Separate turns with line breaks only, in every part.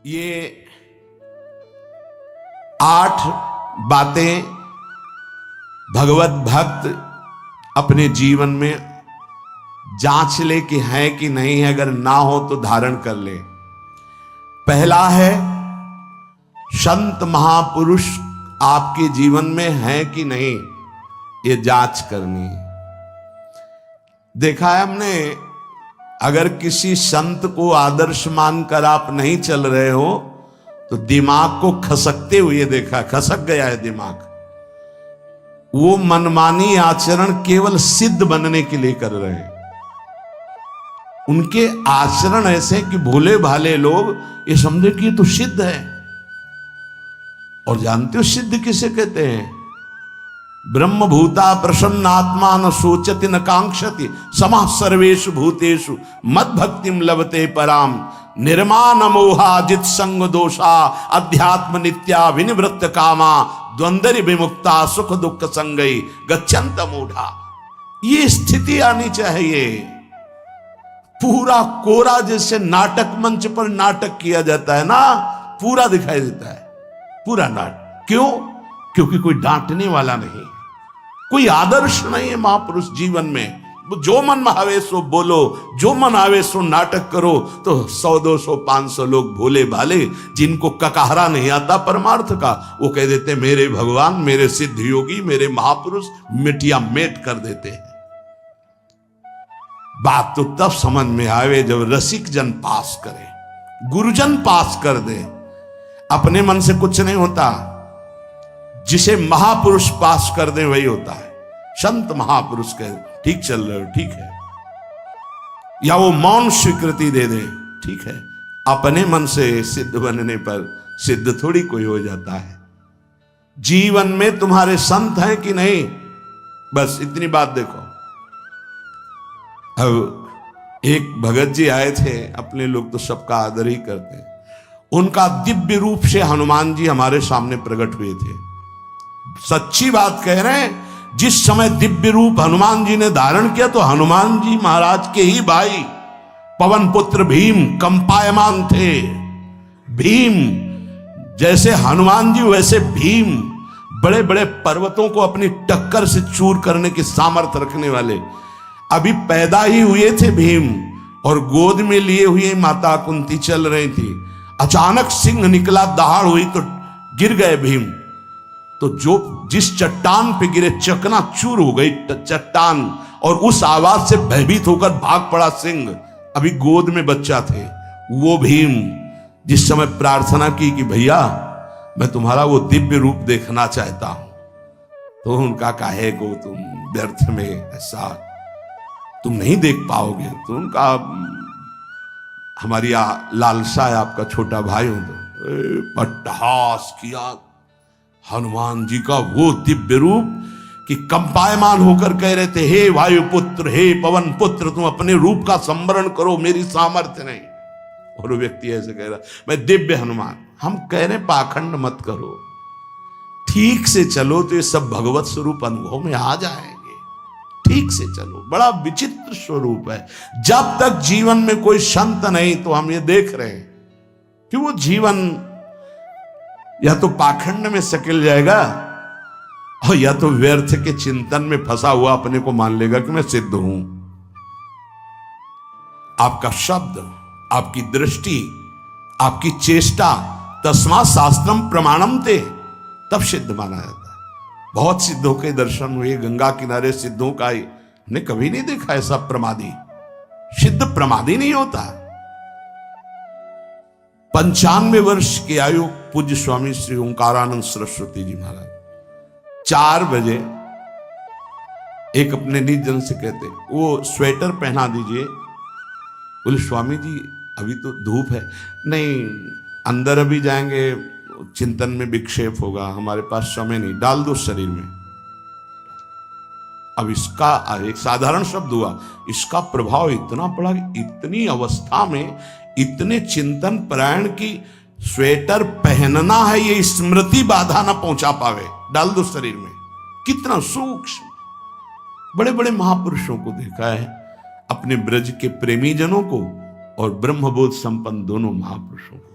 ये 8 बातें भगवत भक्त अपने जीवन में जांच ले कि है कि नहीं है, अगर ना हो तो धारण कर ले। पहला है, संत महापुरुष आपके जीवन में है कि नहीं, ये जांच करनी है। देखा है हमने, अगर किसी संत को आदर्श मानकर आप नहीं चल रहे हो तो दिमाग को खसकते हुए देखा, खसक गया है दिमाग। वो मनमानी आचरण केवल सिद्ध बनने के लिए कर रहे हैं। उनके आचरण ऐसे कि भोले भाले लोग ये समझे कि ये तो सिद्ध है। और जानते हो सिद्ध किसे कहते हैं? ब्रह्म भूता प्रसन्नात्मा न सोचति न कांक्षति समः सर्वेषु भूतेषु मद भक्तिम लभते पराम निर्माण मोहाजित संग दोषा अध्यात्म नित्या विनिवृत्त कामा द्वंद्व विमुक्ता सुख दुख संगई गच्छन्त मूढ़ा। ये स्थिति आनी चाहिए। पूरा कोरा जैसे नाटक मंच पर नाटक किया जाता है ना, पूरा दिखाई देता है, पूरा नाटक। क्यों? क्योंकि कोई डांटने वाला नहीं, कोई आदर्श नहीं है महापुरुष जीवन में। जो मन आवे सो बोलो, जो मन आवे सो नाटक करो, तो 100 200 500 लोग भोले भाले जिनको ककाहरा नहीं आता परमार्थ का, वो कह देते मेरे भगवान, मेरे सिद्ध योगी, मेरे महापुरुष, मिटिया मेट कर देते हैं। बात तो तब समझ में आवे जब रसिक जन पास करे, गुरुजन पास कर दे। अपने मन से कुछ नहीं होता, जिसे महापुरुष पास कर दे वही होता है। संत महापुरुष कहे ठीक चल रहे हो, ठीक है, या वो मौन स्वीकृति दे दे, ठीक है। अपने मन से सिद्ध बनने पर सिद्ध थोड़ी कोई हो जाता है। जीवन में तुम्हारे संत हैं कि नहीं, बस इतनी बात देखो। अब एक भगत जी आए थे, अपने लोग तो सबका आदर ही करते हैं। उनका दिव्य रूप से हनुमान जी हमारे सामने प्रकट हुए थे। सच्ची बात कह रहे हैं, जिस समय दिव्य रूप हनुमान जी ने धारण किया तो हनुमान जी महाराज के ही भाई पवन पुत्र भीम कंपायमान थे। भीम जैसे हनुमान जी वैसे भीम, बड़े बड़े पर्वतों को अपनी टक्कर से चूर करने की सामर्थ्य रखने वाले। अभी पैदा ही हुए थे भीम, और गोद में लिए हुए माता कुंती चल रही थी। अचानक सिंह निकला, दहाड़ हुई तो गिर गए भीम। तो जो जिस चट्टान पे गिरे चकना चूर हो गई चट्टान, और उस आवाज से भयभीत होकर भाग पड़ा सिंह। अभी गोद में बच्चा थे। वो भीम जिस समय प्रार्थना की कि भैया मैं तुम्हारा वो दिव्य रूप देखना चाहता हूं, तो उनका काहे को तुम व्यर्थ में ऐसा तुम नहीं देख पाओगे। तो उनका हमारी लालसा है, आपका छोटा भाई हूं। तो पट्टहास किया हनुमान जी का वो दिव्य रूप कि कंपायमान होकर कह रहे थे, हे वायुपुत्र, हे पवन पुत्र, तुम अपने रूप का संवरण करो, मेरी सामर्थ्य नहीं। और वो व्यक्ति ऐसे कह रहा, मैं दिव्य हनुमान। हम कह रहे पाखंड मत करो, ठीक से चलो तो ये सब भगवत स्वरूप अनुभव में आ जाएंगे। ठीक से चलो, बड़ा विचित्र स्वरूप है। जब तक जीवन में कोई संत नहीं, तो हम ये देख रहे हैं कि वो जीवन या तो पाखंड में सकिल जाएगा, और या तो व्यर्थ के चिंतन में फंसा हुआ अपने को मान लेगा कि मैं सिद्ध हूं। आपका शब्द, आपकी दृष्टि, आपकी चेष्टा, तस्मात् शास्त्रम प्रमाणम ते, तब सिद्ध माना जाता है। बहुत सिद्धों के दर्शन हुए, गंगा किनारे सिद्धों का हमने कभी नहीं देखा ऐसा प्रमादी। सिद्ध प्रमादी नहीं होता। 95 वर्ष की आयु पूज्य स्वामी श्री ओंकारानंद सरस्वती जी महाराज 4 बजे एक अपने निज जन से कहते, वो स्वेटर पहना दीजिए। बोले स्वामी जी अभी तो धूप है। नहीं, अंदर अभी जाएंगे, चिंतन में विक्षेप होगा, हमारे पास समय नहीं, डाल दो शरीर में। अब इसका एक साधारण शब्द हुआ, इसका प्रभाव इतना पड़ा कि इतनी अवस्था में इतने चिंतन परायण की स्वेटर पहनना है, ये स्मृति बाधा ना पहुंचा पावे, डाल दो शरीर में। कितना सूक्ष्म। बड़े बड़े महापुरुषों को देखा है, अपने ब्रज के प्रेमी जनों को और ब्रह्मबोध संपन्न दोनों महापुरुषों को।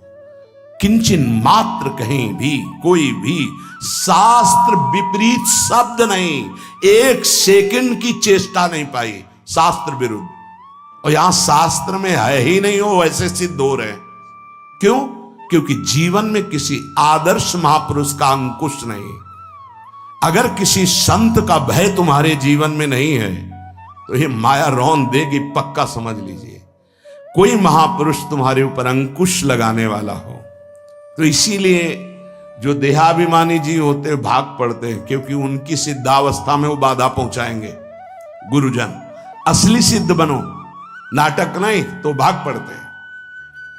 किंचन मात्र कहीं भी कोई भी शास्त्र विपरीत शब्द नहीं, एक सेकंड की चेष्टा नहीं पाई शास्त्र विरुद्ध। और यहां शास्त्र में है ही नहीं, हो वैसे सिद्ध हो रहे हैं। क्यों? क्योंकि जीवन में किसी आदर्श महापुरुष का अंकुश नहीं। अगर किसी संत का भय तुम्हारे जीवन में नहीं है तो ये माया रौन देगी, पक्का समझ लीजिए। कोई महापुरुष तुम्हारे ऊपर अंकुश लगाने वाला हो। तो इसीलिए जो देहाभिमानी जी होते हैं भाग पड़ते हैं, क्योंकि उनकी सिद्धावस्था में वो बाधा पहुंचाएंगे गुरुजन। असली सिद्ध बनो, नाटक नहीं, तो भाग पड़ते हैं।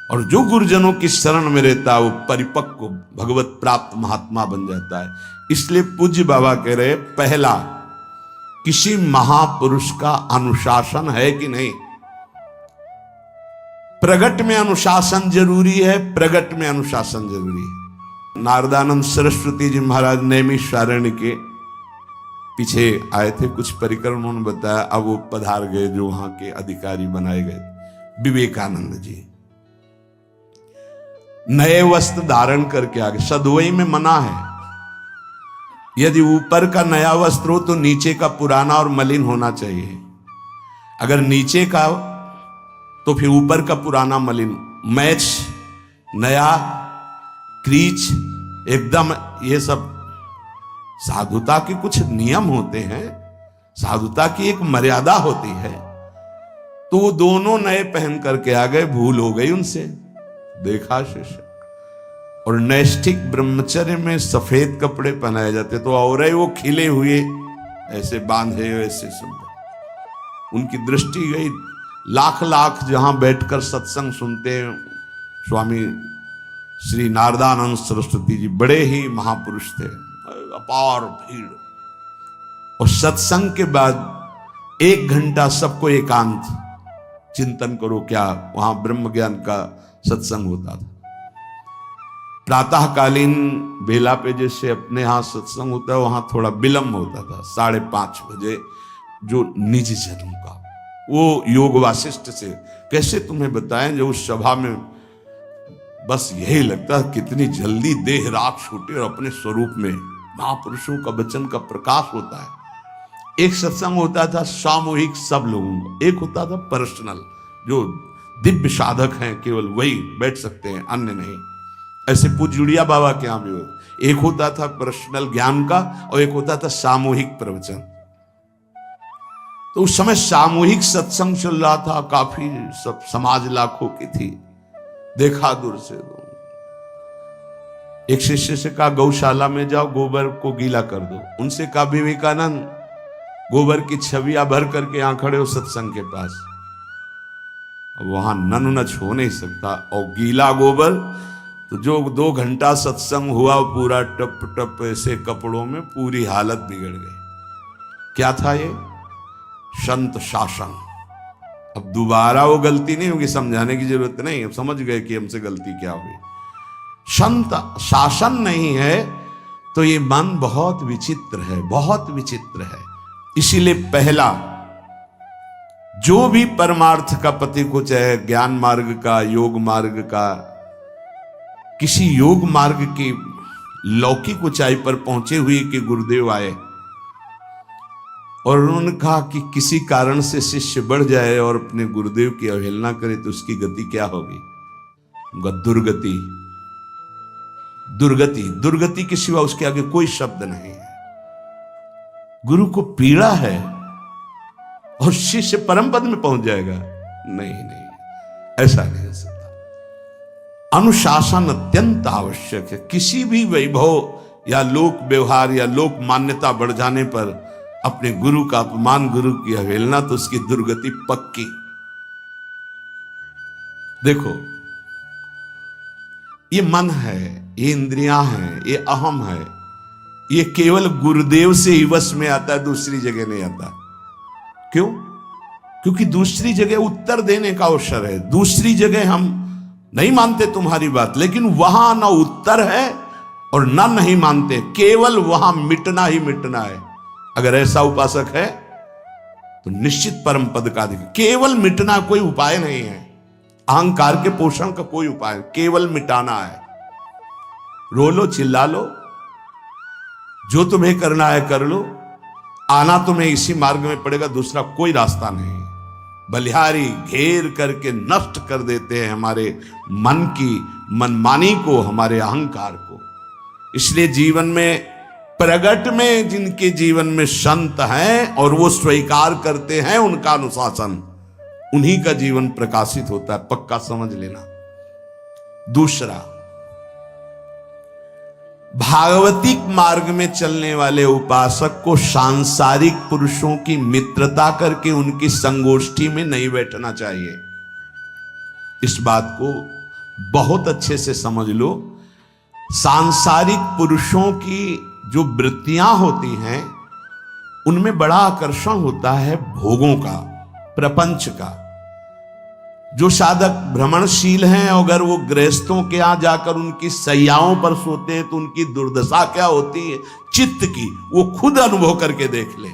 और जो गुरुजनों की शरण में रहता है वो परिपक्व भगवत प्राप्त महात्मा बन जाता है। इसलिए पूज्य बाबा कह रहे, पहला, किसी महापुरुष का अनुशासन है कि नहीं। प्रगट में अनुशासन जरूरी है, प्रगट में अनुशासन जरूरी है। नारदानंद सरस्वती जी महाराज नैमिषारण्य के पीछे आए थे, कुछ परिक्रम उन्होंने बताया। अब वो पधार गए जो वहां के अधिकारी बनाए गए, विवेकानंद जी। नए वस्त्र धारण करके आ गए। सदुवई में मना है, यदि ऊपर का नया वस्त्र हो तो नीचे का पुराना और मलिन होना चाहिए। अगर नीचे का तो फिर ऊपर का पुराना मलिन। मैच नया, क्रीच एकदम, ये सब साधुता के कुछ नियम होते हैं, साधुता की एक मर्यादा होती है। तो वो दोनों नए पहन करके आ गए, भूल हो गई उनसे। देखा शिष्य। और नैष्ठिक ब्रह्मचर्य में सफेद कपड़े पहनाए जाते, तो और वो खिले हुए ऐसे बांधे ऐसे सुंदर। उनकी दृष्टि गई। लाख लाख जहां बैठकर सत्संग सुनते हैं स्वामी श्री नारदानंद सरस्वती जी, बड़े ही महापुरुष थे, अपार भीड़। और सत्संग के बाद 1 घंटा सबको एकांत चिंतन करो। क्या वहां ब्रह्म ज्ञान का सत्संग होता था। प्रातःकालीन बेला पे जैसे अपने यहां सत्संग होता है, वहां थोड़ा विलंब होता था, 5:30 बजे। जो निज जनों का वो योग वासिष्ठ से कैसे तुम्हें बताएं, जो उस सभा में बस यही लगता है कितनी जल्दी देह राख छूटे और अपने स्वरूप में महापुरुषों का वचन का प्रकाश होता है। एक सत्संग होता था सामूहिक सब लोगों का, एक होता था पर्सनल, जो दिव्य साधक हैं केवल वही बैठ सकते हैं, अन्य नहीं। ऐसे पूज्य बाबा के यहां भी एक होता था पर्सनल ज्ञान का और एक होता था सामूहिक प्रवचन। तो उस समय सामूहिक सत्संग चल रहा था, काफी सब समाज लाखों की थी। देखा दूर से, एक शिष्य से कहा गौशाला में जाओ, गोबर को गीला कर दो। उनसे कहा विवेकानंद गोबर की छवियां भर करके यहां खड़े हो सत्संग के पास। वहां नन नच हो नहीं सकता, और गीला गोबर तो जो 2 घंटा सत्संग हुआ पूरा टप टप ऐसे कपड़ों में, पूरी हालत बिगड़ गई। क्या था ये? संत शासन। अब दोबारा वो गलती नहीं होगी, समझाने की जरूरत नहीं, अब समझ गए कि हमसे गलती क्या हुई। संत शासन नहीं है तो ये मन बहुत विचित्र है, बहुत विचित्र है। इसीलिए पहला, जो भी परमार्थ का पथिक हो, चाहे ज्ञान मार्ग का, योग मार्ग का, किसी योग मार्ग की लौकिक ऊंचाई पर पहुंचे हुए कि गुरुदेव आए और उन्होंने कहा कि किसी कारण से शिष्य बढ़ जाए और अपने गुरुदेव की अवहेलना करे तो उसकी गति क्या होगी? दुर्गति। दुर्गति, दुर्गति के सिवा उसके आगे कोई शब्द नहीं है। गुरु को पीड़ा है और शिष्य परम पद में पहुंच जाएगा? नहीं नहीं, ऐसा नहीं हो सकता। अनुशासन अत्यंत आवश्यक है। किसी भी वैभव या लोक व्यवहार या लोक मान्यता बढ़ जाने पर अपने गुरु का अपमान, गुरु की अवहेलना, तो उसकी दुर्गति पक्की। देखो, ये मन है, ये इंद्रियां हैं, ये अहम है, ये केवल गुरुदेव से ही वश में आता है, दूसरी जगह नहीं आता। क्यों? क्योंकि दूसरी जगह उत्तर देने का अवसर है। दूसरी जगह हम नहीं मानते तुम्हारी बात, लेकिन वहां ना उत्तर है और ना नहीं मानते, केवल वहां मिटना ही मिटना है। अगर ऐसा उपासक है तो निश्चित परम पद का अधिकार। केवल मिटना कोई उपाय नहीं है, अहंकार के पोषण का कोई उपाय, केवल मिटाना है। रो लो, चिल्ला लो, जो तुम्हें करना है कर लो, आना तुम्हें इसी मार्ग में पड़ेगा, दूसरा कोई रास्ता नहीं। बलिहारी घेर करके नष्ट कर देते हैं हमारे मन की मनमानी को, हमारे अहंकार को। इसलिए जीवन में प्रगट में जिनके जीवन में संत हैं और वो स्वीकार करते हैं उनका अनुशासन, उन्हीं का जीवन प्रकाशित होता है, पक्का समझ लेना। दूसरा, भागवतिक मार्ग में चलने वाले उपासक को सांसारिक पुरुषों की मित्रता करके उनकी संगोष्ठी में नहीं बैठना चाहिए। इस बात को बहुत अच्छे से समझ लो। सांसारिक पुरुषों की जो वृत्तियां होती हैं उनमें बड़ा आकर्षण होता है भोगों का, प्रपंच का। जो साधक भ्रमणशील हैं, अगर वो गृहस्थों के यहां जाकर उनकी सैयाओं पर सोते हैं तो उनकी दुर्दशा क्या होती है चित्त की, वो खुद अनुभव करके देख ले।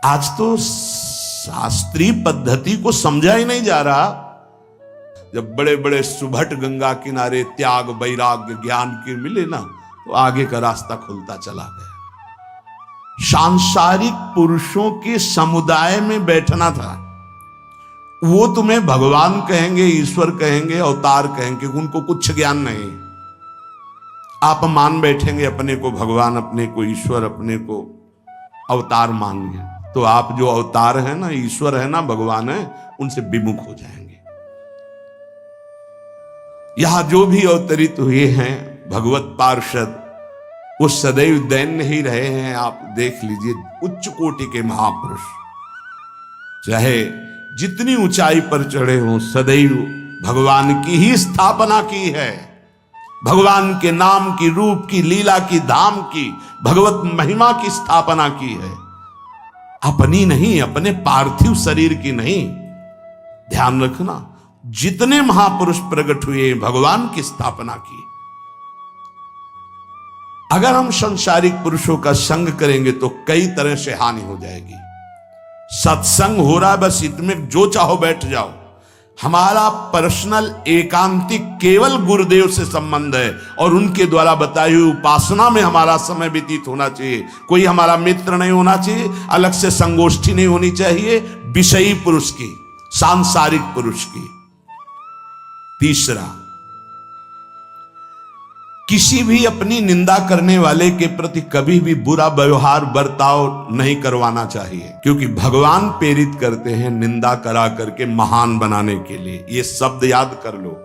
आज तो शास्त्रीय पद्धति को समझा ही नहीं जा रहा। जब बड़े बड़े सुभट गंगा किनारे त्याग वैराग्य ज्ञान के मिले ना, तो आगे का रास्ता खुलता चला गया। सांसारिक पुरुषों के समुदाय में बैठना था। वो तुम्हें भगवान कहेंगे, ईश्वर कहेंगे, अवतार कहेंगे, उनको कुछ ज्ञान नहीं। आप मान बैठेंगे अपने को भगवान, अपने को ईश्वर, अपने को अवतार मानिए, तो आप जो अवतार है ना, ईश्वर है ना, भगवान है, उनसे विमुख हो जाएंगे। यहां जो भी अवतरित हुए हैं भगवत पार्षद, वो सदैव दैन्य ही रहे हैं। आप देख लीजिए, उच्च कोटि के महापुरुष चाहे जितनी ऊंचाई पर चढ़े हों, सदैव भगवान की ही स्थापना की है। भगवान के नाम की, रूप की, लीला की, धाम की, भगवत महिमा की स्थापना की है, अपनी नहीं, अपने पार्थिव शरीर की नहीं। ध्यान रखना, जितने महापुरुष प्रकट हुए भगवान की स्थापना की। अगर हम संसारिक पुरुषों का संग करेंगे तो कई तरह से हानि हो जाएगी। सत्संग हो रहा है, बस इतने जो चाहो बैठ जाओ। हमारा पर्सनल एकांतिक केवल गुरुदेव से संबंध है और उनके द्वारा बताई हुई उपासना में हमारा समय व्यतीत होना चाहिए। कोई हमारा मित्र नहीं होना चाहिए, अलग से संगोष्ठी नहीं होनी चाहिए विषयी पुरुष की, सांसारिक पुरुष की। तीसरा, किसी भी अपनी निंदा करने वाले के प्रति कभी भी बुरा व्यवहार बर्ताव नहीं करवाना चाहिए, क्योंकि भगवान प्रेरित करते हैं निंदा करा करके महान बनाने के लिए। ये शब्द याद कर लो।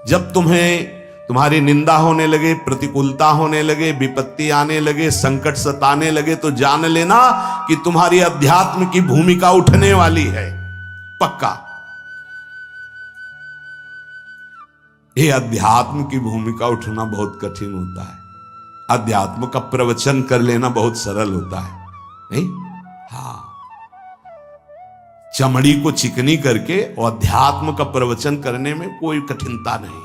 जब तुम्हारी निंदा होने लगे, प्रतिकूलता होने लगे, विपत्ति आने लगे, संकट सताने लगे, तो जान लेना कि तुम्हारी अध्यात्म की भूमिका उठने वाली है, पक्का। ये अध्यात्म की भूमिका उठना बहुत कठिन होता है। अध्यात्म का प्रवचन कर लेना बहुत सरल होता है, नहीं? हाँ, चमड़ी को चिकनी करके और अध्यात्म का प्रवचन करने में कोई कठिनता नहीं,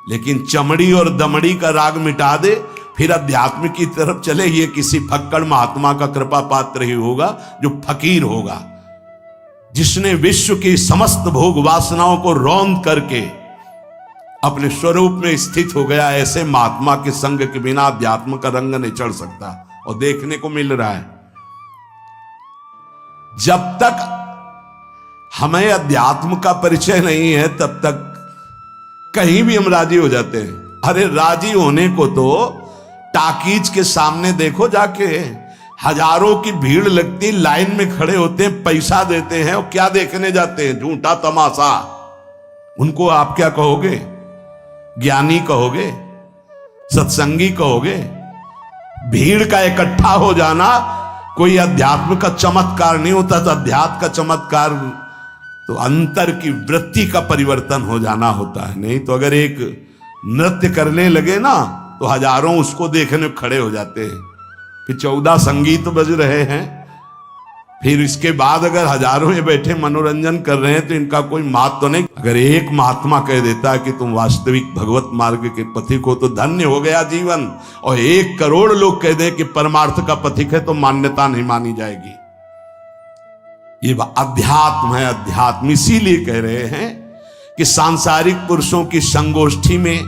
लेकिन चमड़ी और दमड़ी का राग मिटा दे, फिर अध्यात्म की तरफ चले, ये किसी फक्कड़ महात्मा का कृपा पात्र ही होगा, जो फकीर होगा, जिसने विश्व की समस्त भोग वासनाओं को रौंद करके अपने स्वरूप में स्थित हो गया। ऐसे महात्मा के संग के बिना अध्यात्म का रंग नहीं चढ़ सकता, और देखने को मिल रहा है। जब तक हमें अध्यात्म का परिचय नहीं है, तब तक कहीं भी हम राजी हो जाते हैं। अरे राजी होने को तो टाकीज के सामने देखो जाके, हजारों की भीड़ लगती, लाइन में खड़े होते हैं, पैसा देते हैं, और क्या देखने जाते हैं? झूठा तमाशा। उनको आप क्या कहोगे? ज्ञानी कहोगे? सत्संगी कहोगे? भीड़ का इकट्ठा हो जाना कोई अध्यात्म का चमत्कार नहीं होता। तो अध्यात्म का चमत्कार तो अंतर की वृत्ति का परिवर्तन हो जाना होता है। नहीं तो अगर एक नृत्य करने लगे ना, तो हजारों उसको देखने खड़े हो जाते हैं। फिर 14 संगीत बज रहे हैं, फिर इसके बाद अगर हजारों ये बैठे मनोरंजन कर रहे हैं, तो इनका कोई महत्व तो नहीं। अगर एक महात्मा कह देता है कि तुम वास्तविक भगवत मार्ग के पथिक हो, तो धन्य हो गया जीवन। और 1 करोड़ लोग कह दें कि परमार्थ का पथिक है, तो मान्यता नहीं मानी जाएगी। ये अध्यात्म है, अध्यात्म। इसीलिए कह रहे हैं कि सांसारिक पुरुषों की संगोष्ठी में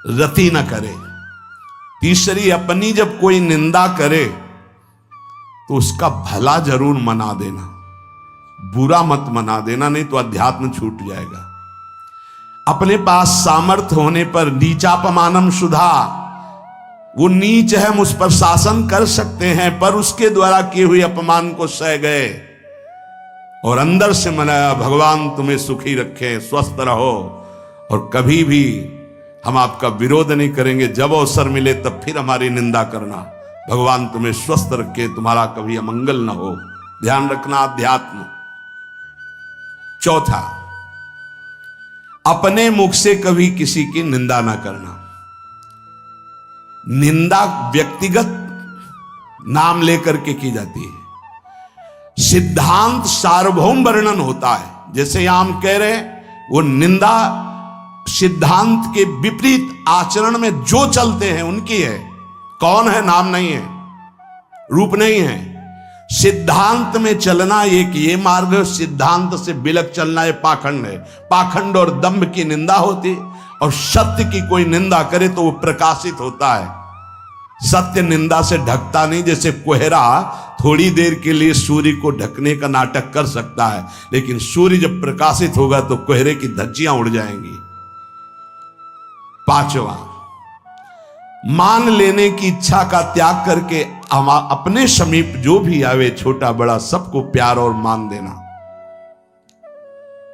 रति न करे। तीसरी, अपनी जब कोई निंदा करे तो उसका भला जरूर मना देना, बुरा मत मना देना, नहीं तो अध्यात्म छूट जाएगा। अपने पास सामर्थ्य होने पर नीचापमानम सुधा, वो नीच है, हम उस पर शासन कर सकते हैं, पर उसके द्वारा किए हुए अपमान को सह गए और अंदर से मनाया, भगवान तुम्हें सुखी रखे, स्वस्थ रहो, और कभी भी हम आपका विरोध नहीं करेंगे, जब अवसर मिले तब फिर हमारी निंदा करना, भगवान तुम्हें स्वस्थ रखे, तुम्हारा कभी अमंगल न हो। ध्यान रखना अध्यात्म। चौथा, अपने मुख से कभी किसी की निंदा ना करना। निंदा व्यक्तिगत नाम लेकर के की जाती है, सिद्धांत सार्वभौम वर्णन होता है। जैसे यहां हम कह रहे हैं, वो निंदा सिद्धांत के विपरीत आचरण में जो चलते हैं उनकी है। कौन है? नाम नहीं है, रूप नहीं है। सिद्धांत में चलना एक ये मार्ग है, सिद्धांत से बिलक चलना ये पाखंड है। पाखंड और दंभ की निंदा होती, और सत्य की कोई निंदा करे तो वो प्रकाशित होता है। सत्य निंदा से ढकता नहीं। जैसे कोहरा थोड़ी देर के लिए सूर्य को ढकने का नाटक कर सकता है, लेकिन सूर्य जब प्रकाशित होगा तो कोहरे की धज्जियां उड़ जाएंगी। पांचवा, मान लेने की इच्छा का त्याग करके अपने समीप जो भी आवे, छोटा बड़ा सबको प्यार और मान देना।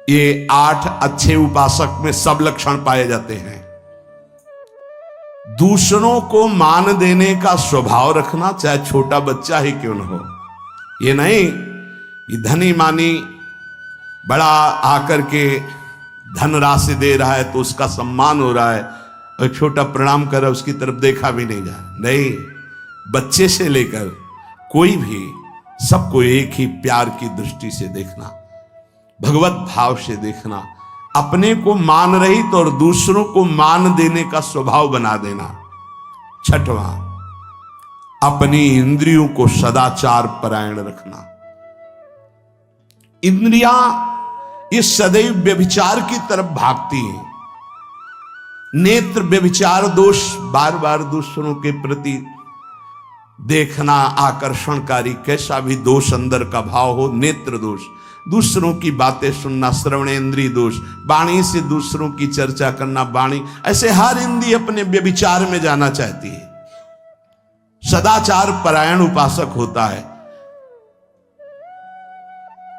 ये 8 अच्छे उपासक में सब लक्षण पाए जाते हैं। दूसरों को मान देने का स्वभाव रखना, चाहे छोटा बच्चा ही क्यों न हो। ये नहीं कि धनी मानी बड़ा आकर के धन राशि दे रहा है तो उसका सम्मान हो रहा है, और छोटा प्रणाम कर रहा है उसकी तरफ देखा भी नहीं जा रहा। नहीं, बच्चे से लेकर कोई भी सबको एक ही प्यार की दृष्टि से देखना, भगवत भाव से देखना। अपने को मान रहित और दूसरों को मान देने का स्वभाव बना देना। छठवां, अपनी इंद्रियों को सदाचार परायण रखना। इंद्रियां ये सदैव व्यभिचार की तरफ भागती हैं। नेत्र व्यभिचार दोष, बार बार दूसरों के प्रति देखना आकर्षणकारी, कैसा भी दोष अंदर का भाव हो, नेत्र दोष। दूसरों की बातें सुनना, श्रवणेन्द्रिय दोष। वाणी से दूसरों की चर्चा करना, वाणी, ऐसे हर इंद्रिय अपने व्यभिचार में जाना चाहती है। सदाचार परायण उपासक होता है।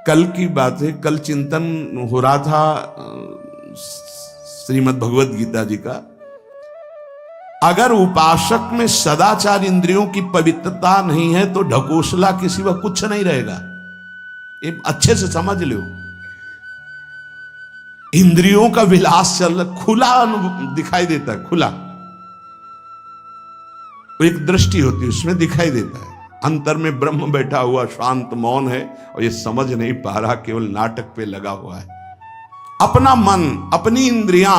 कल की बात है, कल चिंतन हो रहा था श्रीमद् भगवद गीता जी का। अगर उपासक में सदाचार, इंद्रियों की पवित्रता नहीं है तो ढकोसला किसी व कुछ नहीं रहेगा। ये अच्छे से समझ लो। इंद्रियों का विलास चल खुला दिखाई देता है, खुला एक दृष्टि होती है उसमें दिखाई देता है। अंतर में ब्रह्म बैठा हुआ शांत मौन है और ये समझ नहीं पा रहा, केवल नाटक पे लगा हुआ है। अपना मन, अपनी इंद्रियां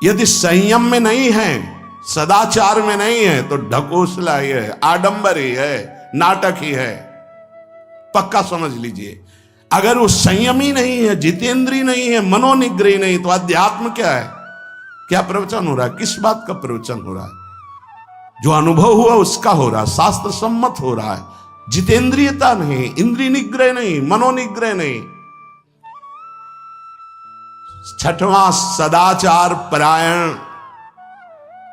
यदि संयम में नहीं है, सदाचार में नहीं है, तो ढकोसला ही है, आडंबर ही है, नाटक ही है। पक्का समझ लीजिए। अगर वो संयमी नहीं है, जितेंद्रीय नहीं है, मनोनिग्रही नहीं, तो अध्यात्म क्या है? क्या प्रवचन हो रहा है? किस बात का प्रवचन हो रहा है? जो अनुभव हुआ उसका हो रहा है, शास्त्र सम्मत हो रहा है। जितेंद्रियता नहीं, इंद्रिय निग्रह नहीं, मनोनिग्रह नहीं। छठवां, सदाचार परायण,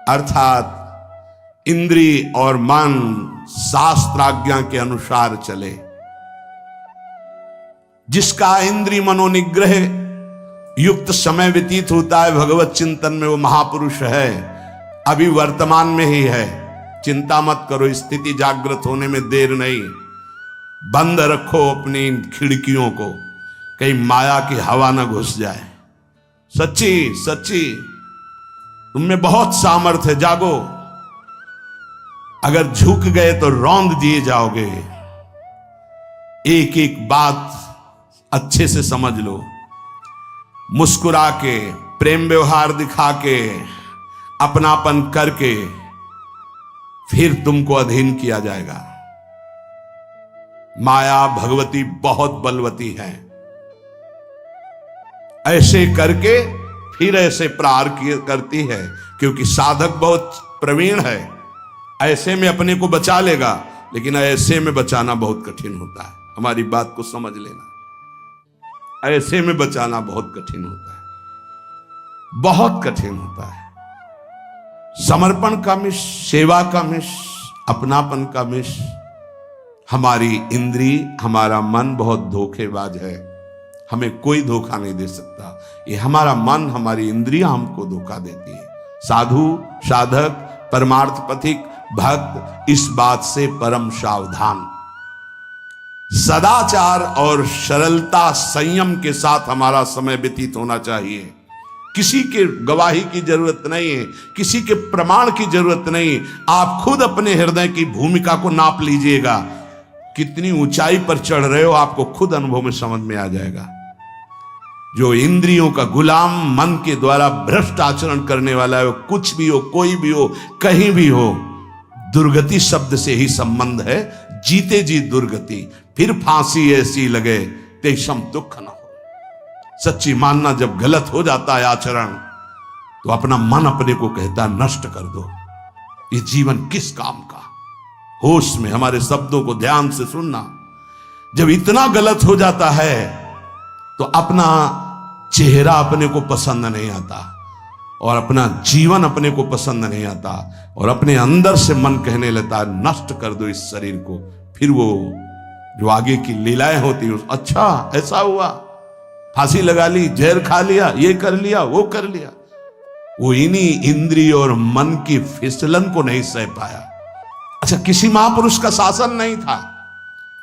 अर्थात इंद्रिय और मन शास्त्राज्ञा के अनुसार चले। जिसका इंद्रिय मनोनिग्रह युक्त समय व्यतीत होता है भगवत चिंतन में, वो महापुरुष है। अभी वर्तमान में ही है, चिंता मत करो, स्थिति जागृत होने में देर नहीं। बंद रखो अपनी खिड़कियों को, कहीं माया की हवा ना घुस जाए। सच्ची सच्ची तुममें बहुत सामर्थ्य है, जागो। अगर झुक गए तो रौंद दिए जाओगे। एक एक बात अच्छे से समझ लो। मुस्कुरा के, प्रेम व्यवहार दिखा के, अपनापन करके फिर तुमको अधीन किया जाएगा। माया भगवती बहुत बलवती है। ऐसे करके फिर ऐसे प्रहार करती है, क्योंकि साधक बहुत प्रवीण है, ऐसे में अपने को बचा लेगा, लेकिन ऐसे में बचाना बहुत कठिन होता है। हमारी बात को समझ लेना, ऐसे में बचाना बहुत कठिन होता है, बहुत कठिन होता है। समर्पण का मिश, सेवा का मिश, अपनापन का मिश। हमारी इंद्री, हमारा मन बहुत धोखेबाज है, हमें कोई धोखा नहीं दे सकता। ये हमारा मन, हमारी इंद्रियां हमको धोखा देती है। साधु, साधक, परमार्थ पथिक, भक्त इस बात से परम सावधान। सदाचार और सरलता, संयम के साथ हमारा समय व्यतीत होना चाहिए। किसी के गवाही की जरूरत नहीं है, किसी के प्रमाण की जरूरत नहीं। आप खुद अपने हृदय की भूमिका को नाप लीजिएगा, कितनी ऊंचाई पर चढ़ रहे हो आपको खुद अनुभव में समझ में आ जाएगा। जो इंद्रियों का गुलाम, मन के द्वारा भ्रष्ट आचरण करने वाला है, वो कुछ भी हो, कोई भी हो, कहीं भी हो, दुर्गति शब्द से ही संबंध है। जीते जी दुर्गति, फिर फांसी ऐसी लगे तेषम दुख न हो। सच्ची मानना, जब गलत हो जाता है आचरण, तो अपना मन अपने को कहता है नष्ट कर दो, ये जीवन किस काम का। होश में हमारे शब्दों को ध्यान से सुनना। जब इतना गलत हो जाता है तो अपना चेहरा अपने को पसंद नहीं आता, और अपना जीवन अपने को पसंद नहीं आता, और अपने अंदर से मन कहने लगता है नष्ट कर दो इस शरीर को। फिर वो जो आगे की लीलाएं होती हैं, अच्छा ऐसा हुआ, फांसी लगा ली, जहर खा लिया, ये कर लिया, वो कर लिया। वो इन्हीं इंद्रिय और मन की फिसलन को नहीं सह पाया। अच्छा, किसी महापुरुष का शासन नहीं था,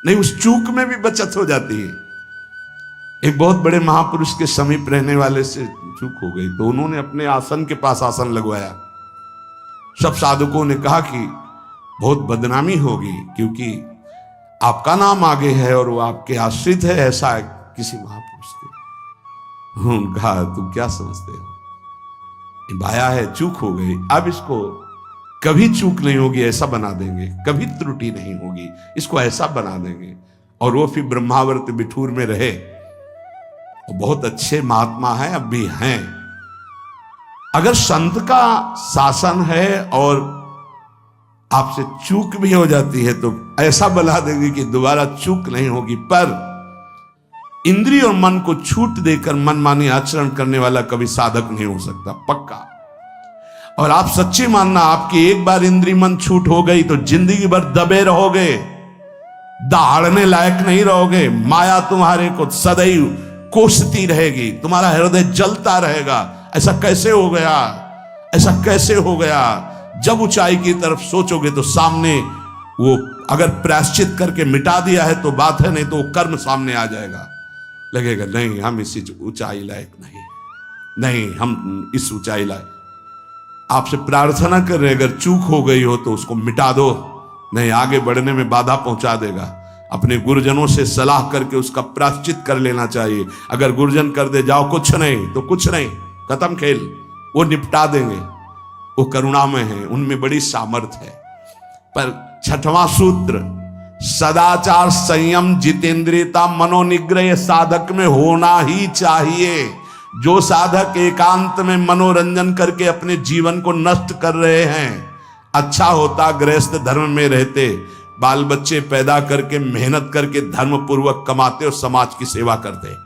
नहीं, उस चूक में भी बचत हो जाती है। एक बहुत बड़े महापुरुष के समीप रहने वाले से चूक हो गई, तो उन्होंने अपने आसन के पास आसन लगवाया। सब साधुकों ने कहा कि बहुत बदनामी होगी, क्योंकि आपका नाम आगे है और वो आपके आश्रित है, ऐसा है किसी महापुरुष के। उन्होंने कहा तुम क्या समझते हो, ये बाया है, चूक हो गई, अब इसको कभी चूक नहीं होगी ऐसा बना देंगे, कभी त्रुटि नहीं होगी, इसको ऐसा बना देंगे। और वो फिर ब्रह्मावर्त बिठूर में रहे। वो बहुत अच्छे महात्मा हैं, अब भी हैं। अगर संत का शासन है और आपसे चूक भी हो जाती है तो ऐसा बना देंगे कि दोबारा चूक नहीं होगी। पर इंद्रिय और मन को छूट देकर मनमानी आचरण करने वाला कभी साधक नहीं हो सकता, पक्का। और आप सच्ची मानना, आपकी एक बार इंद्रिय मन छूट हो गई तो जिंदगी भर दबे रहोगे, दहाड़ने लायक नहीं रहोगे। माया तुम्हारे को सदैव कोसती रहेगी, तुम्हारा हृदय जलता रहेगा। ऐसा कैसे हो गया, ऐसा कैसे हो गया। जब ऊंचाई की तरफ सोचोगे तो सामने वो अगर प्रायश्चित करके मिटा दिया है तो बात है, नहीं तो वो कर्म सामने आ जाएगा। लगेगा नहीं, हम इसी ऊंचाई लायक नहीं, हम इस ऊंचाई लायक। आपसे प्रार्थना कर रहे, अगर चूक हो गई हो तो उसको मिटा दो, नहीं आगे बढ़ने में बाधा पहुंचा देगा। अपने गुरुजनों से सलाह करके उसका प्रायश्चित कर लेना चाहिए। अगर गुरुजन कर दे जाओ कुछ नहीं तो कुछ नहीं, खत्म खेल, वो निपटा देंगे, वो करुणामय है, उनमें बड़ी सामर्थ्य है। पर छठवां सूत्र, सदाचार, संयम, जितेंद्रियता, मनोनिग्रह साधक में होना ही चाहिए। जो साधक एकांत में मनोरंजन करके अपने जीवन को नष्ट कर रहे हैं, अच्छा होता गृहस्थ धर्म में रहते, बाल बच्चे पैदा करके मेहनत करके धर्म पूर्वक कमाते और समाज की सेवा करते।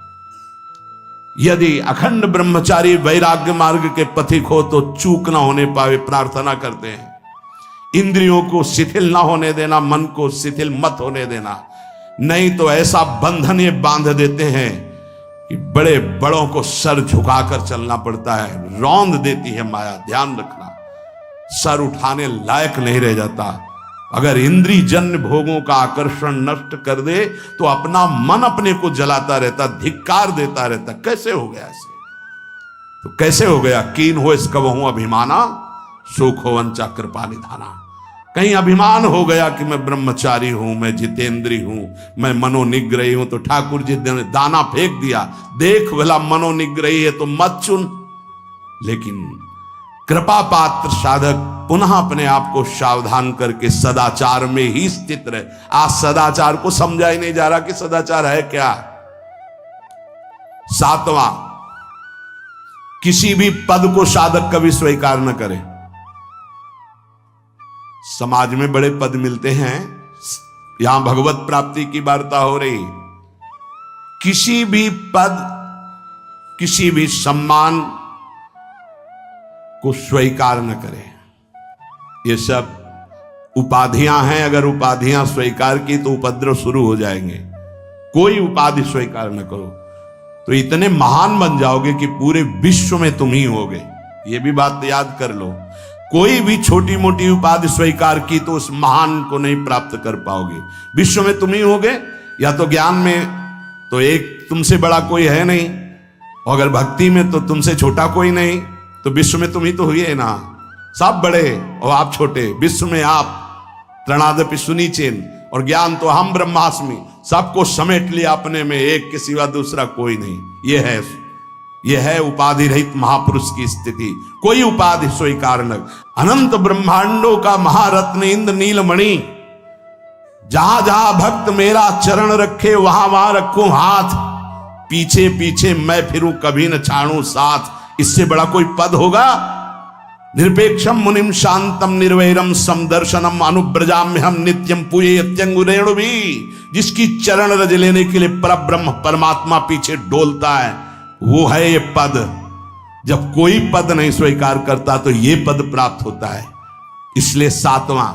यदि अखंड ब्रह्मचारी वैराग्य मार्ग के पथिक हो तो चूक ना होने पावे प्रार्थना करते हैं। इंद्रियों को शिथिल ना होने देना, मन को शिथिल मत होने देना, नहीं तो ऐसा बंधन ये बांध देते हैं कि बड़े बड़ों को सर झुकाकर चलना पड़ता है। रौंद देती है माया, ध्यान रखना, सर उठाने लायक नहीं रह जाता। अगर इंद्रिय जन्य भोगों का आकर्षण नष्ट कर दे तो अपना मन अपने को जलाता रहता, धिक्कार देता रहता। कैसे हो गया ऐसे, तो कैसे हो गया। कीन हो इस कबहू अभिमाना, सुख हो वंचा कृपा निधाना। कहीं अभिमान हो गया कि मैं ब्रह्मचारी हूं, मैं जितेंद्री हूं, मैं मनोनिग्रही हूं, तो ठाकुर जी ने दाना फेंक दिया, देख भला मनोनिग्रही है तो मत चुन। लेकिन कृपा पात्र साधक पुनः अपने आप को सावधान करके सदाचार में ही स्थित रहे। आज सदाचार को समझा ही नहीं जा रहा कि सदाचार है क्या। सातवां, किसी भी पद को साधक कभी स्वीकार न करे। समाज में बड़े पद मिलते हैं, यहां भगवत प्राप्ति की वार्ता हो रही। किसी भी पद, किसी भी सम्मान को स्वीकार न करे। ये सब उपाधियां हैं, अगर उपाधियां स्वीकार की तो उपद्रव शुरू हो जाएंगे। कोई उपाधि स्वीकार न करो तो इतने महान बन जाओगे कि पूरे विश्व में तुम ही होगे। ये भी बात याद कर लो। कोई भी छोटी मोटी उपाधि स्वीकार की तो उस महान को नहीं प्राप्त कर पाओगे। विश्व में तुम ही होगे, या तो ज्ञान में तो एक तुमसे बड़ा कोई है नहीं, और अगर भक्ति में तो तुमसे छोटा कोई नहीं, तो विश्व में तुम ही तो हुए ना। सब बड़े और आप छोटे, विश्व में आप त्रणादपि सुनीचेन, और ज्ञान तो हम ब्रह्मास्मि, सबको समेट लिया अपने में, एक के सिवा दूसरा कोई नहीं। यह है उपाधि रहित महापुरुष की स्थिति। कोई उपाधि स्वीकार न। अनंत ब्रह्मांडों का महारत्न इंद्र नीलमणि, जहां जहां भक्त मेरा चरण रखे वहां वहां रखूं हाथ, पीछे पीछे मैं फिरूं कभी न छाड़ूं साथ। इससे बड़ा कोई पद होगा? निरपेक्षम मुनिम शांतम निर्वैरम समदर्शनम अनुब्रजाम्य हम नित्यम पूये अत्यंगुरेणु भी। जिसकी चरण रज लेने के लिए परब्रह्म परमात्मा पीछे डोलता है, वो है ये पद। जब कोई पद नहीं स्वीकार करता तो ये पद प्राप्त होता है। इसलिए 7वां,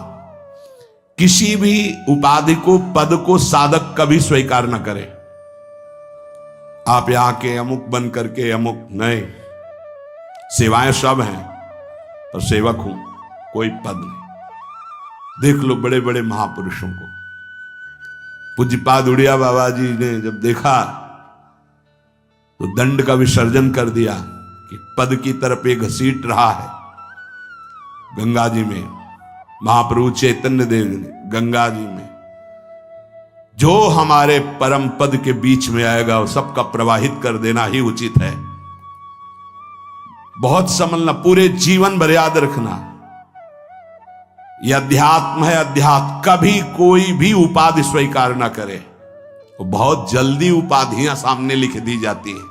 किसी भी उपाधि को, पद को साधक कभी स्वीकार न करे। आप यहां के अमुक बन करके अमुक नहीं, सेवाएं सब हैं और सेवक हूं, कोई पद नहीं। देख लो बड़े बड़े महापुरुषों को। पूज्यपाद उड़िया बाबा जी ने जब देखा तो दंड का विसर्जन कर दिया कि पद की तरफ एक घसीट रहा है। गंगा जी में महाप्रभु चैतन्य देव ने गंगा जी में जो हमारे परम पद के बीच में आएगा वो सबका प्रवाहित कर देना ही उचित है। बहुत समझना, पूरे जीवन भर याद रखना, यह अध्यात्म है। अध्यात्म कभी कोई भी उपाधि स्वीकार ना करे। तो बहुत जल्दी उपाधियां सामने लिख दी जाती है,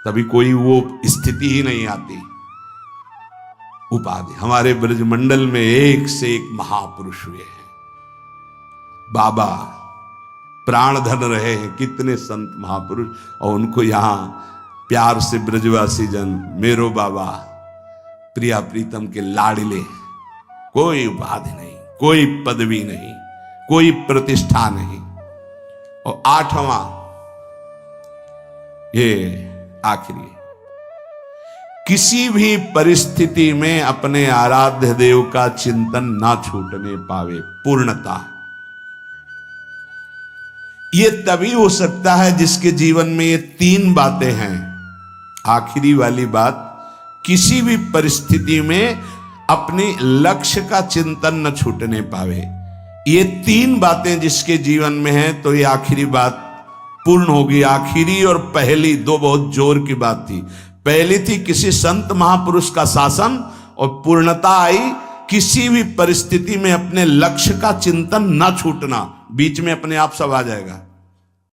तभी कोई वो स्थिति ही नहीं आती। उपाधि, हमारे ब्रजमंडल में एक से एक महापुरुष हुए हैं। बाबा प्राण धन रहे हैं, कितने संत महापुरुष, और उनको यहां प्यार से ब्रजवासी जन मेरो बाबा प्रिया प्रीतम के लाडले। कोई उपाधि नहीं, कोई पदवी नहीं, कोई प्रतिष्ठा नहीं। और 8वां, ये आखिरी, किसी भी परिस्थिति में अपने आराध्य देव का चिंतन ना छूटने पावे। पूर्णता ये तभी हो सकता है जिसके जीवन में ये 3 बातें हैं। आखिरी वाली बात, किसी भी परिस्थिति में अपने लक्ष्य का चिंतन न छूटने पावे। ये 3 बातें जिसके जीवन में हैं तो ये आखिरी बात पूर्ण होगी। आखिरी और पहली 2 बहुत जोर की बात थी। पहली थी किसी संत महापुरुष का शासन, और पूर्णता आई किसी भी परिस्थिति में अपने लक्ष्य का चिंतन न छूटना। बीच में अपने आप सब आ जाएगा।